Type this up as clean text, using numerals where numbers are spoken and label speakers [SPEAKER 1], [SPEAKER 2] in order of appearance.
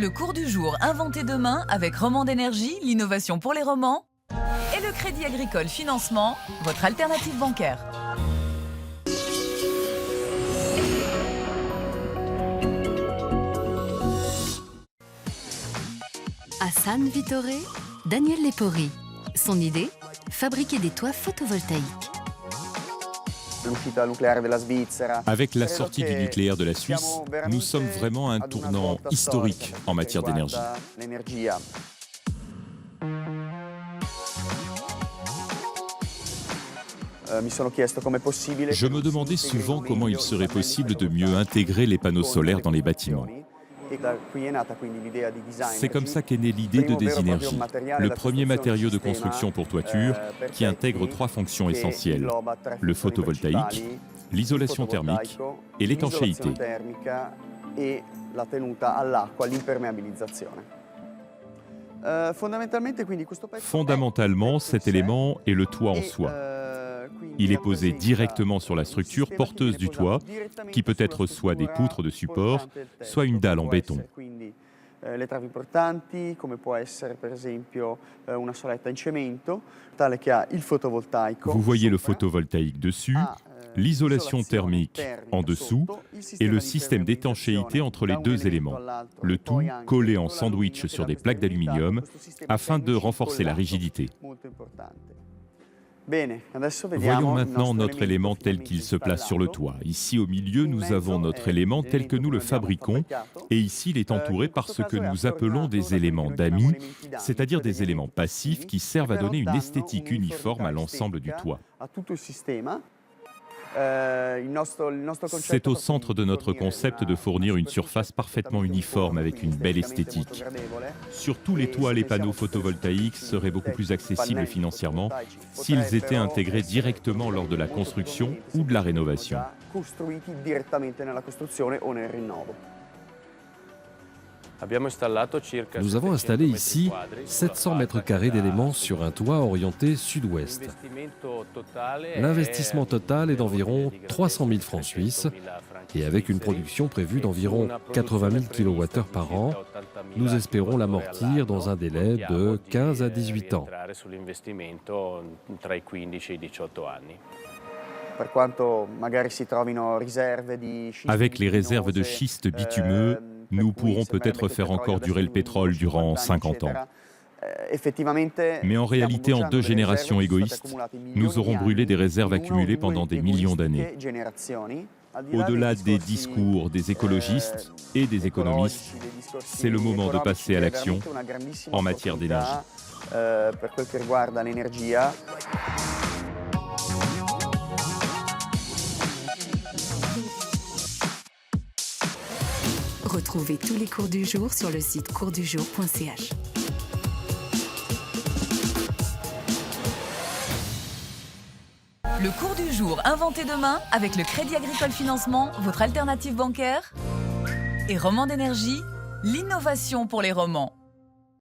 [SPEAKER 1] Le cours du jour inventé demain avec Romande Énergie, l'innovation pour les romans. Et le Crédit Agricole Financement, votre alternative bancaire.
[SPEAKER 2] À San Vittore, Daniel Lepori. Son idée, fabriquer des toits photovoltaïques.
[SPEAKER 3] Avec la sortie du nucléaire de la Suisse, nous sommes vraiment à un tournant historique en matière d'énergie. Je me demandais souvent comment il serait possible de mieux intégrer les panneaux solaires dans les bâtiments. C'est comme ça qu'est née l'idée de Desinergie, le premier matériau de construction pour toiture qui intègre 3 fonctions essentielles: le photovoltaïque, l'isolation thermique et l'étanchéité. Fondamentalement, cet élément est le toit en soi. Il est posé directement sur la structure porteuse du toit, qui peut être soit des poutres de support, soit une dalle en béton. Vous voyez le photovoltaïque dessus, l'isolation thermique en dessous et le système d'étanchéité entre les 2 éléments. Le tout collé en sandwich sur des plaques d'aluminium afin de renforcer la rigidité. Voyons maintenant notre élément tel qu'il se place sur le toit. Ici au milieu, nous avons notre élément tel que nous le fabriquons et ici il est entouré par ce que nous appelons des éléments d'amis, c'est-à-dire des éléments passifs qui servent à donner une esthétique uniforme à l'ensemble du toit. C'est au centre de notre concept de fournir une surface parfaitement uniforme avec une belle esthétique. Surtout les toits, les panneaux photovoltaïques seraient beaucoup plus accessibles financièrement s'ils étaient intégrés directement lors de la construction ou de la rénovation.
[SPEAKER 4] Nous avons installé ici 700 mètres carrés d'éléments sur un toit orienté sud-ouest. L'investissement total est d'environ 300 000 francs suisses et avec une production prévue d'environ 80 000 kWh par an, nous espérons l'amortir dans un délai de 15 à 18 ans.
[SPEAKER 3] Avec les réserves de schiste bitumeux, nous pourrons peut-être faire encore durer le pétrole durant 50 ans. Mais en réalité, en 2 générations égoïstes, nous aurons brûlé des réserves accumulées pendant des millions d'années. Au-delà des discours des écologistes et des économistes, c'est le moment de passer à l'action en matière d'énergie.
[SPEAKER 2] Retrouvez tous les cours du jour sur le site coursdujour.ch.
[SPEAKER 1] Le cours du jour inventé demain avec le Crédit Agricole Financement, votre alternative bancaire. Et Romande Énergie, l'innovation pour les romans.